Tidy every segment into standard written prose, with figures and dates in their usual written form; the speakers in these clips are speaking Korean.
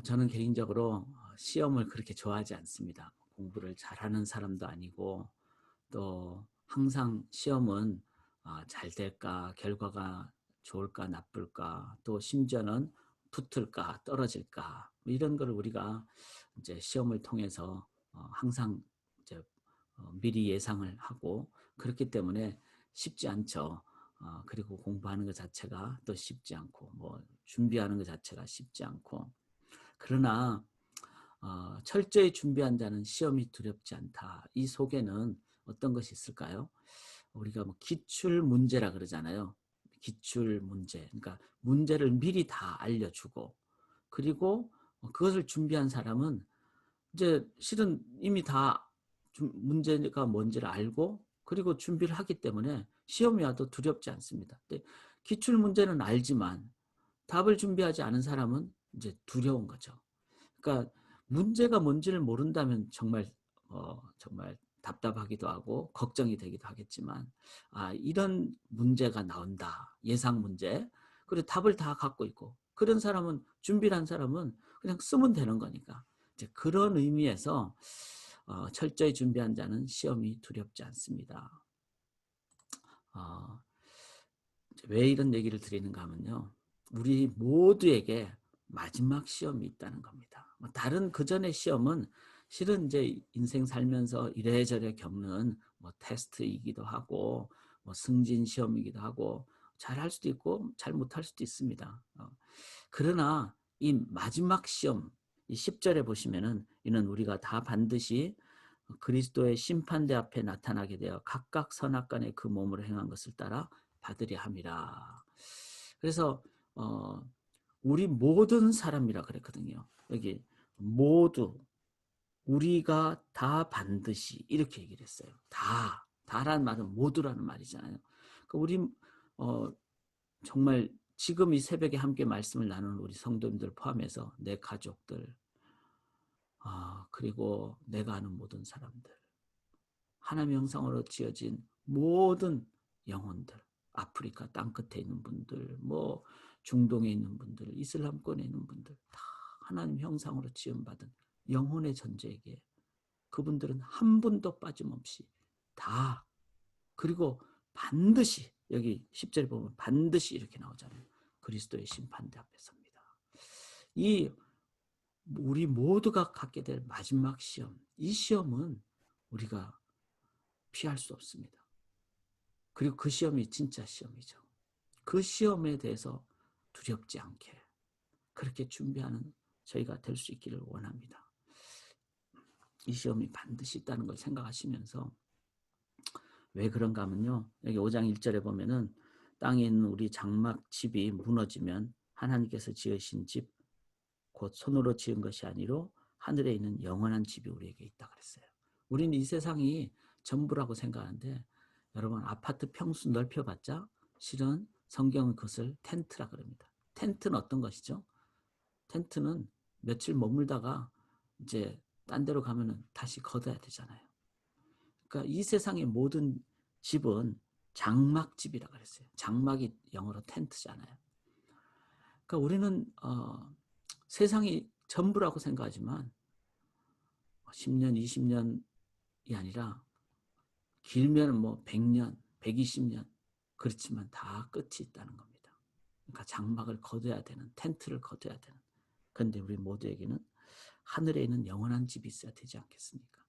저는 개인적으로 시험을 그렇게 좋아하지 않습니다. 공부를 잘하는 사람도 아니고 또 항상 시험은 잘 될까, 결과가 좋을까, 나쁠까, 또 심지어는 붙을까, 떨어질까 뭐 이런 걸 우리가 이제 시험을 통해서 항상 이제 미리 예상을 하고 그렇기 때문에 쉽지 않죠. 그리고 공부하는 것 자체가 또 쉽지 않고 뭐 준비하는 것 자체가 쉽지 않고 그러나 철저히 준비한 자는 시험이 두렵지 않다. 이 속에는 어떤 것이 있을까요? 우리가 뭐 기출 문제라 그러잖아요. 기출 문제. 그러니까 문제를 미리 다 알려주고 그리고 그것을 준비한 사람은 이제 실은 이미 다 문제가 뭔지를 알고 그리고 준비를 하기 때문에 시험이 와도 두렵지 않습니다. 근데 기출 문제는 알지만 답을 준비하지 않은 사람은 이제 두려운 거죠. 그러니까 문제가 뭔지를 모른다면 정말 답답하기도 하고 걱정이 되기도 하겠지만 이런 문제가 나온다. 예상 문제. 그리고 답을 다 갖고 있고 그런 사람은 준비를 한 사람은 그냥 쓰면 되는 거니까 이제 그런 의미에서 철저히 준비한 자는 시험이 두렵지 않습니다. 어, 왜 이런 얘기를 드리는가 하면요. 우리 모두에게 마지막 시험이 있다는 겁니다. 다른 그전의 시험은 실은 이제 인생 살면서 이래저래 겪는 뭐 테스트이기도 하고 뭐 승진 시험이기도 하고 잘할 수도 있고 잘 못할 수도 있습니다. 그러나 이 마지막 시험 이 10절에 보시면은 이는 우리가 다 반드시 그리스도의 심판대 앞에 나타나게 되어 각각 선악간에 그 몸으로 행한 것을 따라 받으려 함이라. 그래서 우리 모든 사람이라 그랬거든요. 여기 모두 우리가 다 반드시 이렇게 얘기를 했어요. 다란 말은 모두라는 말이잖아요. 그러니까 우리 정말 지금 이 새벽에 함께 말씀을 나누는 우리 성도님들 포함해서 내 가족들 그리고 내가 아는 모든 사람들 하나님의 형상으로 지어진 모든 영혼들, 아프리카 땅끝에 있는 분들, 뭐 중동에 있는 분들, 이슬람권에 있는 분들 다 하나님 형상으로 지음받은 영혼의 존재에게 그분들은 한 분도 빠짐없이 다 그리고 반드시 여기 10절에 보면 반드시 이렇게 나오잖아요. 그리스도의 심판대 앞에 섭니다. 이 우리 모두가 갖게 될 마지막 시험, 이 시험은 우리가 피할 수 없습니다. 그리고 그 시험이 진짜 시험이죠. 그 시험에 대해서 두렵지 않게 그렇게 준비하는 저희가 될 수 있기를 원합니다. 이 시험이 반드시 있다는 걸 생각하시면서 왜 그런가 하면요. 여기 5장 1절에 보면은 땅에 있는 우리 장막 집이 무너지면 하나님께서 지으신 집, 곧 손으로 지은 것이 아니로 하늘에 있는 영원한 집이 우리에게 있다 그랬어요. 우리는 이 세상이 전부라고 생각하는데 여러분 아파트 평수 넓혀봤자 실은 성경은 그것을 텐트라 그럽니다. 텐트는 어떤 것이죠? 텐트는 며칠 머물다가 이제 딴 데로 가면은 다시 걷어야 되잖아요. 그러니까 이 세상의 모든 집은 장막집이라 그랬어요. 장막이 영어로 텐트잖아요. 그러니까 우리는 세상이 전부라고 생각하지만 10년, 20년이 아니라 길면 뭐 100년, 120년 그렇지만 다 끝이 있다는 겁니다. 그러니까 장막을 거둬야 되는 텐트를 거둬야 되는 그런데 우리 모두에게는 하늘에 있는 영원한 집이 있어야 되지 않겠습니까?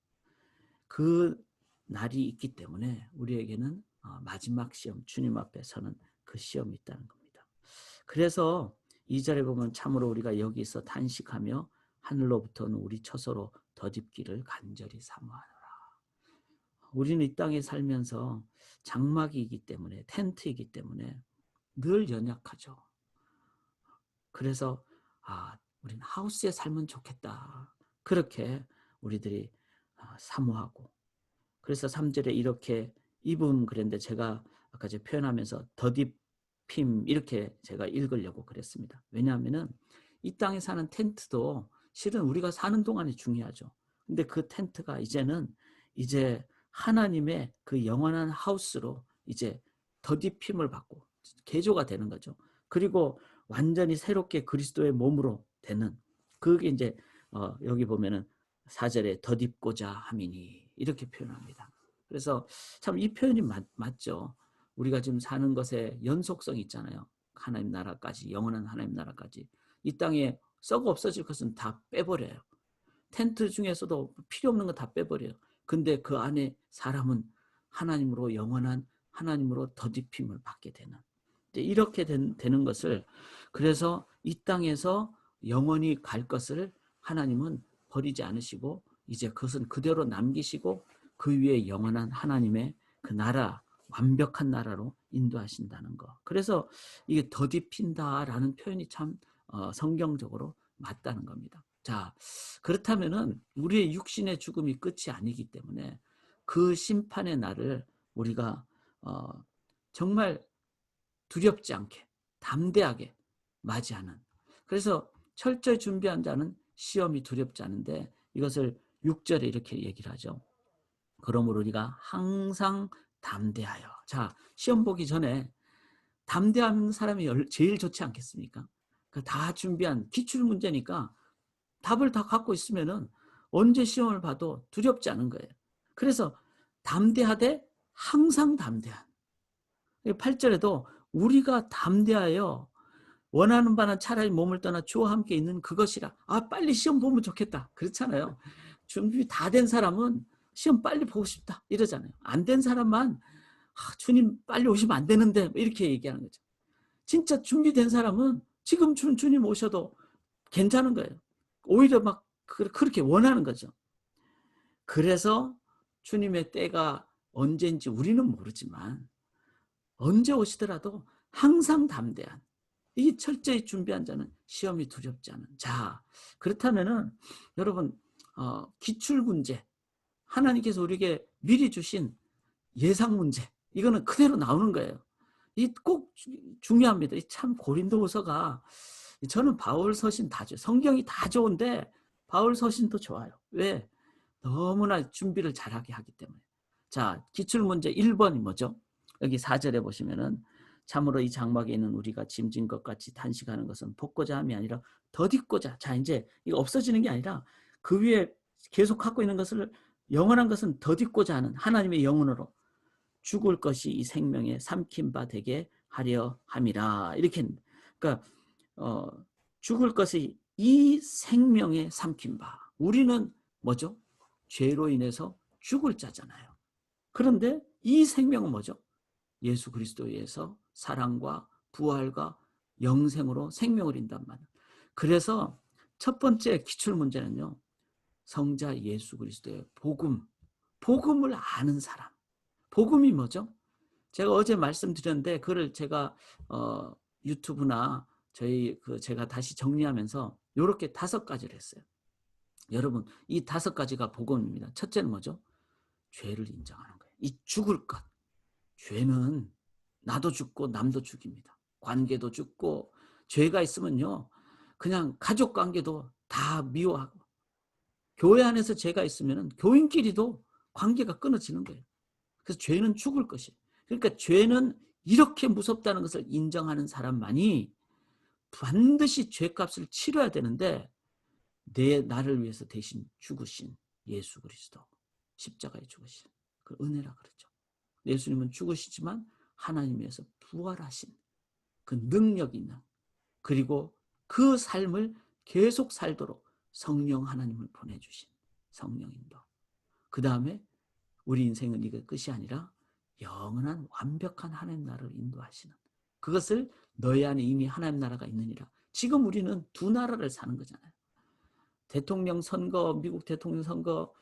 그 날이 있기 때문에 우리에게는 마지막 시험 주님 앞에 서는 그 시험이 있다는 겁니다. 그래서 2절에 보면 참으로 우리가 여기서 탄식하며 하늘로부터는 우리 처소로 덧입기를 간절히 사모하노라. 우리는 이 땅에 살면서 장막이기 때문에 텐트이기 때문에 늘 연약하죠. 그래서 우리는 하우스에 살면 좋겠다. 그렇게 우리들이 사모하고 그래서 3절에 이렇게 입음 그랬는데 제가 아까 제가 표현하면서 덧입힘 이렇게 제가 읽으려고 그랬습니다. 왜냐하면은 이 땅에 사는 텐트도 실은 우리가 사는 동안이 중요하죠. 근데 그 텐트가 이제 하나님의 그 영원한 하우스로 이제 덧입힘을 받고 개조가 되는 거죠. 그리고 완전히 새롭게 그리스도의 몸으로 되는 그게 이제 여기 보면은 4절에 덧입고자 함이니 이렇게 표현합니다. 그래서 참 이 표현이 맞죠. 우리가 지금 사는 것에 연속성이 있잖아요. 하나님 나라까지, 영원한 하나님 나라까지. 이 땅에 썩어 없어질 것은 다 빼버려요. 텐트 중에서도 필요 없는 거 다 빼버려요. 근데 그 안에 사람은 하나님으로, 영원한 하나님으로 덧입힘을 받게 되는, 이렇게 되는 것을, 그래서 이 땅에서 영원히 갈 것을 하나님은 버리지 않으시고 이제 그것은 그대로 남기시고 그 위에 영원한 하나님의 그 나라, 완벽한 나라로 인도하신다는 거. 그래서 이게 덧입힌다라는 표현이 참 성경적으로 맞다는 겁니다. 자, 그렇다면은 우리의 육신의 죽음이 끝이 아니기 때문에 그 심판의 날을 우리가 정말 두렵지 않게 담대하게 맞이하는, 그래서 철저히 준비한 자는 시험이 두렵지 않은데 이것을 6절에 이렇게 얘기를 하죠. 그러므로 우리가 항상 담대하여. 자, 시험 보기 전에 담대한 사람이 제일 좋지 않겠습니까? 다 준비한 기출 문제니까 답을 다 갖고 있으면은 언제 시험을 봐도 두렵지 않은 거예요. 그래서 담대하되 항상 담대한. 8절에도 우리가 담대하여 원하는 바는 차라리 몸을 떠나 주와 함께 있는 그것이라. 빨리 시험 보면 좋겠다. 그렇잖아요. 준비 다 된 사람은 시험 빨리 보고 싶다 이러잖아요. 안 된 사람만 주님 빨리 오시면 안 되는데 이렇게 얘기하는 거죠. 진짜 준비된 사람은 지금 주님 오셔도 괜찮은 거예요. 오히려 막 그렇게 원하는 거죠. 그래서 주님의 때가 언제인지 우리는 모르지만 언제 오시더라도 항상 담대한, 이 철저히 준비한 자는 시험이 두렵지 않은. 자, 그렇다면은 여러분 기출 문제, 하나님께서 우리에게 미리 주신 예상 문제, 이거는 그대로 나오는 거예요. 이 꼭 중요합니다. 참 고린도후서가, 저는 바울 서신 다 좋아요. 성경이 다 좋은데 바울 서신도 좋아요. 왜? 너무나 준비를 잘하게 하기 때문에. 자, 기출문제 1번이 뭐죠? 여기 4절에 보시면은 참으로 이 장막에 있는 우리가 짐진 것 같이 탄식하는 것은 벗고자 함이 아니라 덧입고자. 자, 이제 이거 없어지는 게 아니라 그 위에 계속 갖고 있는 것을, 영원한 것은 덧입고자 하는 하나님의 영혼으로 죽을 것이 이 생명에 삼킨 바 되게 하려 함이라. 이렇게, 그러니까 죽을 것이 이 생명에 삼킨 바. 우리는 뭐죠? 죄로 인해서 죽을 자잖아요. 그런데 이 생명은 뭐죠? 예수 그리스도에 의해서 사랑과 부활과 영생으로 생명을 인단 말이에요. 그래서 첫 번째 기출 문제는요, 성자 예수 그리스도의 복음, 복음을 아는 사람. 복음이 뭐죠? 제가 어제 말씀드렸는데 그걸 제가 유튜브나 제가 다시 정리하면서 이렇게 5가지를 했어요. 여러분, 이 5가지가 복음입니다. 첫째는 뭐죠? 죄를 인정하는 거예요. 이 죽을 것. 죄는 나도 죽고 남도 죽입니다. 관계도 죽고, 죄가 있으면요, 그냥 가족 관계도 다 미워하고, 교회 안에서 죄가 있으면 교인끼리도 관계가 끊어지는 거예요. 그래서 죄는 죽을 것이에요. 그러니까 죄는 이렇게 무섭다는 것을 인정하는 사람만이 반드시 죄값을 치러야 되는데, 나를 위해서 대신 죽으신 예수 그리스도, 십자가에 죽으신 그 은혜라 그러죠. 예수님은 죽으시지만 하나님에서 부활하신 그 능력 있는, 그리고 그 삶을 계속 살도록 성령 하나님을 보내주신 성령인도, 그 다음에 우리 인생은 이게 끝이 아니라 영원한 완벽한 하나님 나라를 인도하시는, 그것을 너희 안에 이미 하나님 나라가 있느니라. 지금 우리는 두 나라를 사는 거잖아요. 대통령 선거, 미국 대통령 선거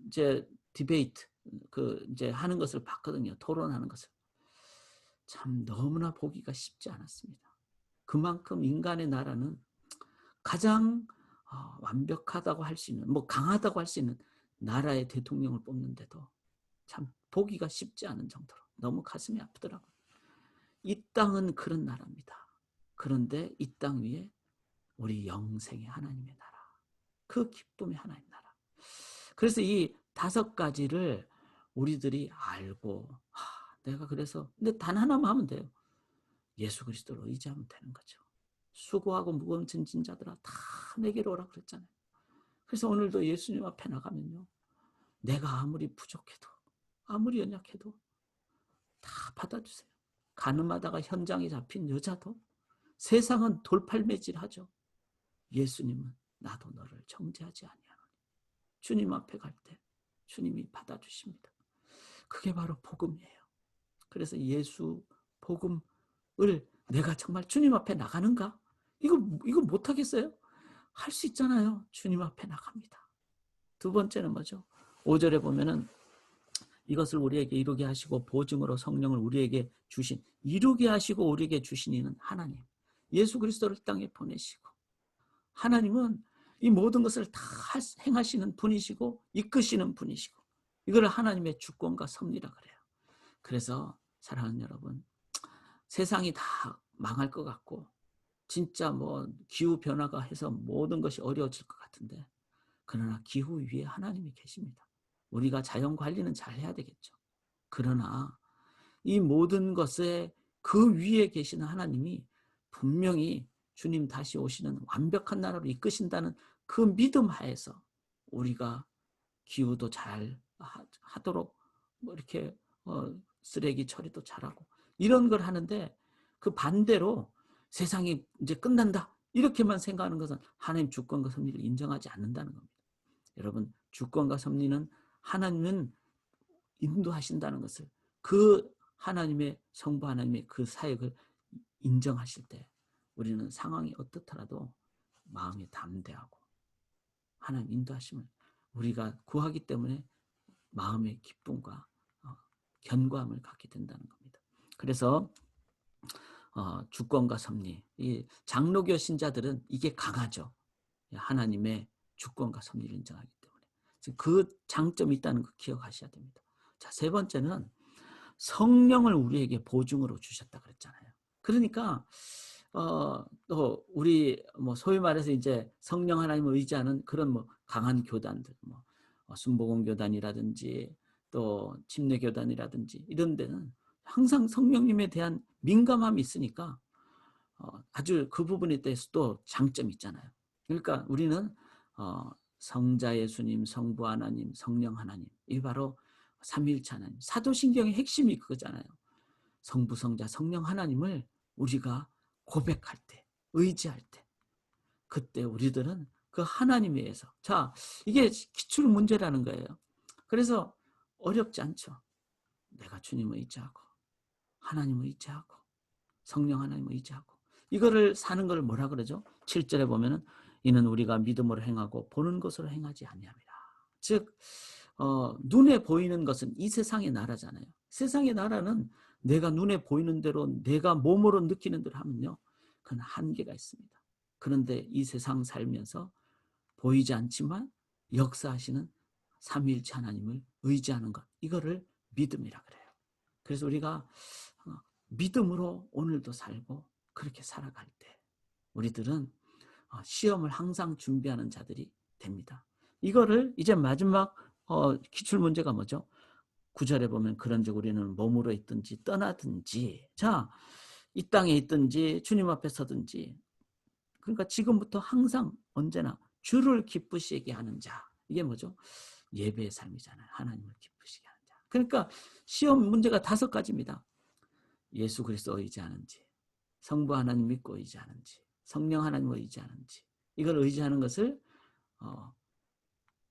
이제 디베이트 이제 하는 것을 봤거든요. 토론하는 것을. 참 너무나 보기가 쉽지 않았습니다. 그만큼 인간의 나라는 가장 완벽하다고 할 수 있는, 강하다고 할 수 있는 나라의 대통령을 뽑는데도 참 보기가 쉽지 않은 정도로 너무 가슴이 아프더라고요. 이 땅은 그런 나라입니다. 그런데 이 땅 위에 우리 영생의 하나님의 나라, 그 기쁨의 하나님 나라. 그래서 이 5가지를 우리들이 알고, 내가 그래서, 근데 단 하나만 하면 돼요. 예수 그리스도를 의지하면 되는 거죠. 수고하고 무거운 짐진 자들아 다 내게로 오라 그랬잖아요. 그래서 오늘도 예수님 앞에 나가면요, 내가 아무리 부족해도 아무리 연약해도 다 받아주세요. 가늠하다가 현장에 잡힌 여자도 세상은 돌팔매질하죠. 예수님은 나도 너를 정죄하지 아니하노니. 주님 앞에 갈 때 주님이 받아주십니다. 그게 바로 복음이에요. 그래서 예수 복음을 내가 정말 주님 앞에 나가는가? 이거 못하겠어요? 할 수 있잖아요. 주님 앞에 나갑니다. 두 번째는 뭐죠? 5절에 보면은 이것을 우리에게 이루게 하시고 보증으로 성령을 우리에게 주신, 이루게 하시고 우리에게 주신 이는 하나님, 예수 그리스도를 땅에 보내시고, 하나님은 이 모든 것을 다 행하시는 분이시고 이끄시는 분이시고, 이걸 하나님의 주권과 섭리라 그래요. 그래서 사랑하는 여러분, 세상이 다 망할 것 같고 진짜 뭐 기후 변화가 해서 모든 것이 어려워질 것 같은데, 그러나 기후 위에 하나님이 계십니다. 우리가 자연 관리는 잘 해야 되겠죠. 그러나 이 모든 것에 그 위에 계시는 하나님이 분명히 주님 다시 오시는 완벽한 나라로 이끄신다는 그 믿음 하에서 우리가 기후도 잘 하도록 뭐 이렇게 쓰레기 처리도 잘하고 이런 걸 하는데, 그 반대로 세상이 이제 끝난다 이렇게만 생각하는 것은 하나님 주권과 섭리를 인정하지 않는다는 겁니다. 여러분, 주권과 섭리는 하나님은 인도하신다는 것을, 그 하나님의 성부 하나님의 그 사역을 인정하실 때 우리는 상황이 어떻더라도 마음이 담대하고 하나님 인도하심을 우리가 구하기 때문에 마음의 기쁨과 견고함을 갖게 된다는 겁니다. 그래서 주권과 섭리, 이 장로교 신자들은 이게 강하죠. 하나님의 주권과 섭리를 인정하기 때문에 그 장점이 있다는 거 기억하셔야 됩니다. 자, 세 번째는 성령을 우리에게 보증으로 주셨다 그랬잖아요. 그러니까 또 우리 뭐 소위 말해서 이제 성령 하나님을 의지하는 그런 뭐 강한 교단들, 뭐 순복음 교단이라든지 또 침례 교단이라든지 이런 데는 항상 성령님에 대한 민감함이 있으니까 아주 그 부분에 대해서 또 장점이 있잖아요. 그러니까 우리는 성자 예수님, 성부 하나님, 성령 하나님, 이게 바로 삼위일체 하나님, 사도신경의 핵심이 그거잖아요. 성부, 성자, 성령 하나님을 우리가 고백할 때, 의지할 때, 그때 우리들은 그 하나님에 의해서, 자, 이게 기출 문제라는 거예요. 그래서 어렵지 않죠. 내가 주님을 의지하고 하나님을 의지하고 성령 하나님을 의지하고 이거를 사는 걸 뭐라 그러죠? 7절에 보면은 이는 우리가 믿음으로 행하고 보는 것으로 행하지 아니함이라. 즉 눈에 보이는 것은 이 세상의 나라잖아요. 세상의 나라는 내가 눈에 보이는 대로 내가 몸으로 느끼는 대로 하면요, 그건 한계가 있습니다. 그런데 이 세상 살면서 보이지 않지만 역사하시는 삼위일체 하나님을 의지하는 것, 이거를 믿음이라 그래요. 그래서 우리가 믿음으로 오늘도 살고 그렇게 살아갈 때 우리들은 시험을 항상 준비하는 자들이 됩니다. 이거를 이제 마지막 기출문제가 뭐죠? 9절에 보면 그런즉 우리는 몸으로 있든지 떠나든지, 자, 이 땅에 있든지 주님 앞에 서든지, 그러니까 지금부터 항상 언제나 주를 기쁘시게 하는 자, 이게 뭐죠? 예배의 삶이잖아요. 하나님을 기쁘시게 하는 자. 그러니까 시험 문제가 5가지입니다. 예수 그리스도 의지하는지, 성부 하나님 믿고 의지하는지, 성령 하나님을 의지하는지, 이걸 의지하는 것을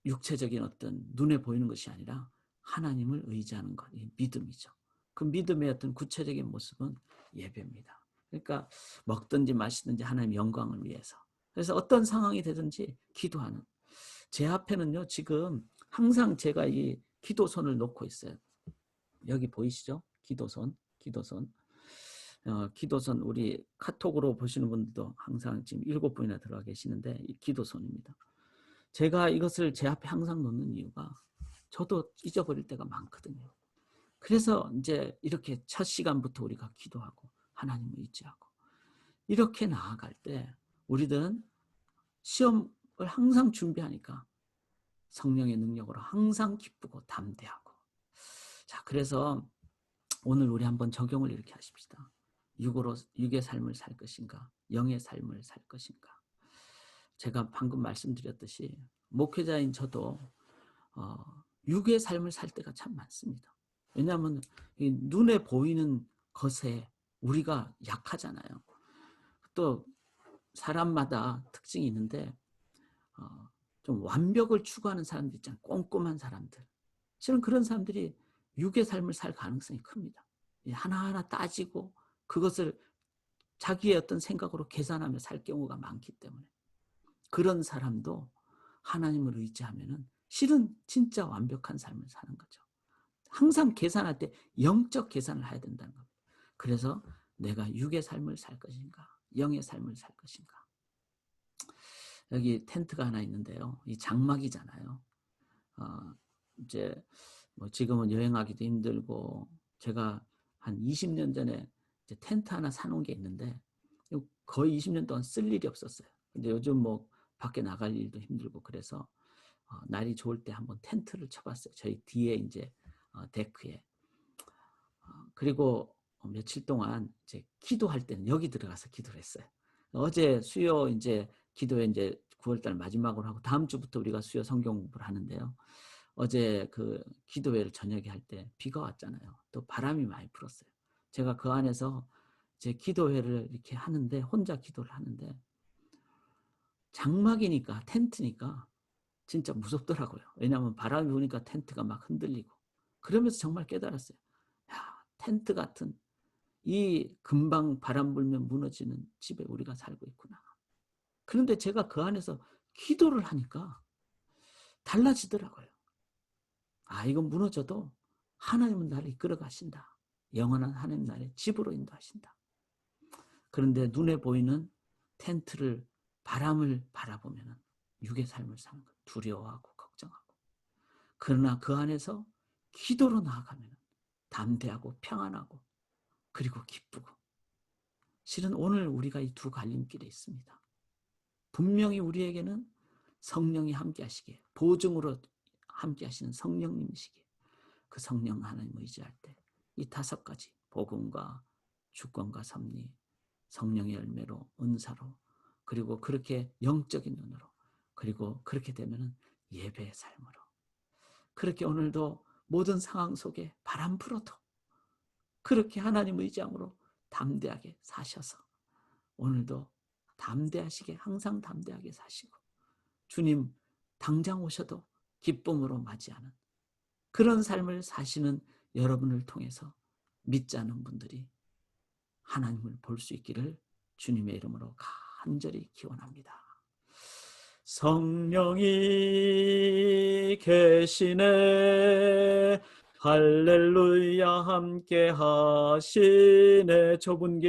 육체적인 어떤 눈에 보이는 것이 아니라 하나님을 의지하는 것, 이 믿음이죠. 그 믿음의 어떤 구체적인 모습은 예배입니다. 그러니까 먹든지 마시든지 하나님의 영광을 위해서, 그래서 어떤 상황이 되든지 기도하는, 제 앞에는요 지금 항상 제가 이 기도선을 놓고 있어요. 여기 보이시죠? 기도선. 기도선, 우리 카톡으로 보시는 분들도 항상 지금 7분이나 들어가 계시는데 이 기도선입니다. 제가 이것을 제 앞에 항상 놓는 이유가 저도 잊어버릴 때가 많거든요. 그래서 이제 이렇게 첫 시간부터 우리가 기도하고 하나님을 의지하고 이렇게 나아갈 때 우리들은 시험을 항상 준비하니까 성령의 능력으로 항상 기쁘고 담대하고. 자, 그래서 오늘 우리 한번 적용을 이렇게 하십시다. 육의 삶을 살 것인가, 영의 삶을 살 것인가. 제가 방금 말씀드렸듯이 목회자인 저도 육의 삶을 살 때가 참 많습니다. 왜냐하면 이 눈에 보이는 것에 우리가 약하잖아요. 또 사람마다 특징이 있는데 좀 완벽을 추구하는 사람들 있잖아요. 꼼꼼한 사람들. 실은 그런 사람들이 육의 삶을 살 가능성이 큽니다. 하나하나 따지고 그것을 자기의 어떤 생각으로 계산하며 살 경우가 많기 때문에 그런 사람도 하나님을 의지하면은 실은 진짜 완벽한 삶을 사는 거죠. 항상 계산할 때 영적 계산을 해야 된다는 겁니다. 그래서 내가 육의 삶을 살 것인가, 영의 삶을 살 것인가. 여기 텐트가 하나 있는데요. 이 장막이잖아요. 이제 뭐 지금은 여행하기도 힘들고 제가 한 20년 전에 이제 텐트 하나 사놓은 게 있는데 거의 20년 동안 쓸 일이 없었어요. 근데 요즘 뭐 밖에 나갈 일도 힘들고 그래서 날이 좋을 때 한번 텐트를 쳐봤어요. 저희 뒤에 이제 데크에. 그리고 며칠 동안 이제 기도할 때는 여기 들어가서 기도를 했어요. 어제 수요 이제 기도에 이제 9월달 마지막으로 하고 다음 주부터 우리가 수요 성경 공부를 하는데요. 어제 그 기도회를 저녁에 할 때 비가 왔잖아요. 또 바람이 많이 불었어요. 제가 그 안에서 제 기도회를 이렇게 하는데 혼자 기도를 하는데 장막이니까 텐트니까 진짜 무섭더라고요. 왜냐하면 바람이 부니까 텐트가 막 흔들리고 그러면서 정말 깨달았어요. 야, 텐트 같은 이 금방 바람 불면 무너지는 집에 우리가 살고 있구나. 그런데 제가 그 안에서 기도를 하니까 달라지더라고요. 아, 이건 무너져도 하나님은 나를 이끌어 가신다. 영원한 하나님 나라의 집으로 인도하신다. 그런데 눈에 보이는 텐트를 바람을 바라보면 육의 삶을 사는 것 두려워하고 걱정하고 그러나 그 안에서 기도로 나아가면 담대하고 평안하고 그리고 기쁘고 실은 오늘 우리가 이 두 갈림길에 있습니다. 분명히 우리에게는 성령이 함께 하시기에 보증으로 함께 하시는 성령님이시기에 그 성령 하나님 의지할 때 이 다섯 가지 복음과 주권과 섭리 성령의 열매로 은사로 그리고 그렇게 영적인 눈으로 그리고 그렇게 되면 예배의 삶으로 그렇게 오늘도 모든 상황 속에 바람 불어도 그렇게 하나님 의지함으로 담대하게 사셔서 오늘도 담대하시게 항상 담대하게 사시고 주님 당장 오셔도 기쁨으로 맞이하는 그런 삶을 사시는 여러분을 통해서 믿지 않은 분들이 하나님을 볼 수 있기를 주님의 이름으로 간절히 기원합니다. 성령이 계시네 할렐루야 함께 하시네 좁은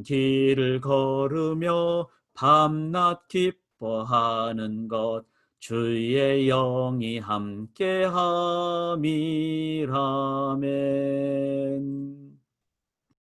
길을 걸으며 밤낮 기뻐하는 것 주의 영이 함께 함이라멘.